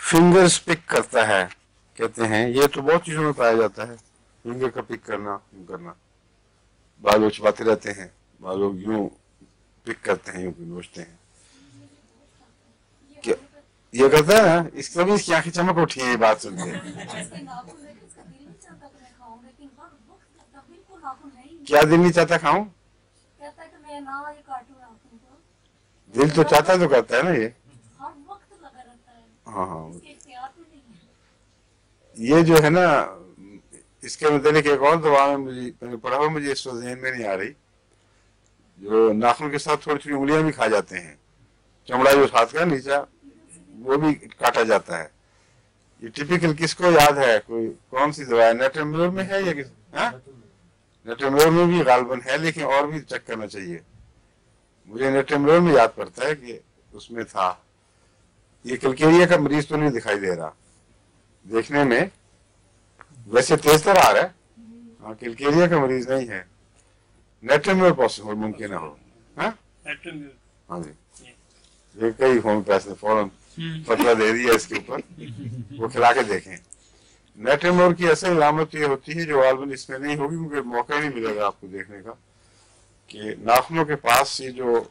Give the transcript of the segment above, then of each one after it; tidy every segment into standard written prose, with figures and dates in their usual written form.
Fingers pick करता है कहते हैं, ये तो बहुत चीजों में पाया जाता है, फिंगर का पिक करना, यूं करना। बाल लोग छुपाते रहते हैं, बाल लोग यूं पिक करते हैं, यूं नोचते हैं। क्या ये करता है ना? इसका भी इसकी आंखें चमक उठी है ये बात सुन के। क्या दिल नहीं चाहता खाऊं? दिल तो चाहता तो करता है ना ये। हाँ हाँ, ये जो है ना, इसके मतलब एक और दवा में मैंने पढ़ा हुआ, मुझे इस वक्त ज़हन में नहीं आ रही, जो नाखून के साथ थोड़ी थोड़ी उंगलियां भी खा जाते हैं, चमड़ा जो हाथ का नीचा वो भी काटा जाता है। ये टिपिकल किसको याद है? कोई कौन सी दवा है? नेट्रेम्योर में है या किस? नेट्रेम्योर में भी गालबन है, लेकिन और भी चेक करना चाहिए। मुझे नेट्रेम्योर में याद पड़ता है कि उसमें था। ये कलकेरिया का मरीज तो नहीं दिखाई दे रहा देखने में, वैसे तेज तर आ रहा है। हाँ, कलकेरिया का मरीज नहीं है। नेट्रेम्योर पॉसिबल मुमकिन हो। हाँ जी, ये कई होम्योपैथ ने फौरन फतवा दे दिया इसके ऊपर, वो खिला के देखें। नेट्रेम्योर की असल अलामत ये होती है, जो गालबन इसमें नहीं होगी, मुझे मौका नहीं मिलेगा आपको देखने का, कि नाखूनों के पास ये जो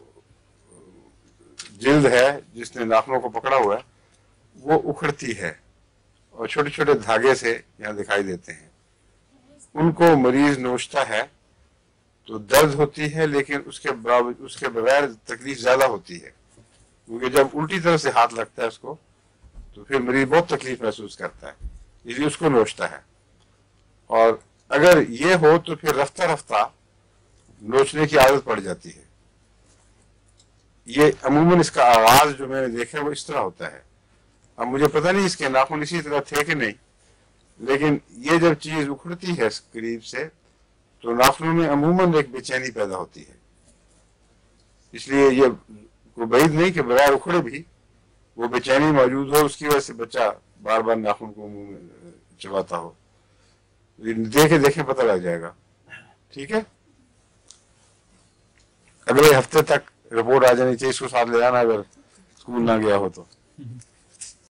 जिल्द है जिसने नाखूनों को पकड़ा हुआ है वो उखड़ती है और छोटे छोटे धागे से यहाँ दिखाई देते हैं। उनको मरीज नोचता है तो दर्द होती है, लेकिन उसके बगैर तकलीफ ज्यादा होती है, क्योंकि जब उल्टी तरह से हाथ लगता है उसको तो फिर मरीज बहुत तकलीफ महसूस करता है, इसलिए उसको नोचता है। और अगर ये हो तो फिर रफ्ता रफ्ता नोचने की आदत पड़ जाती है। ये अमूमन इसका आगाज जो मैंने देखा है वो इस तरह होता है। अब मुझे पता नहीं इसके नाखून इसी तरह थे कि नहीं, लेकिन ये जब चीज उखड़ती है करीब से तो नाखूनों में अमूमन एक बेचैनी पैदा होती है। इसलिए ये कोई बैद नहीं कि बगैर उखड़े भी वो बेचैनी मौजूद हो, उसकी वजह से बच्चा बार बार नाखून को मुंह में चबाता हो। देखे देखे पता लग जाएगा। ठीक है, अगले हफ्ते तक रिपोर्ट आ जानी चाहिए, इसको साथ ले आना अगर स्कूल ना गया हो तो।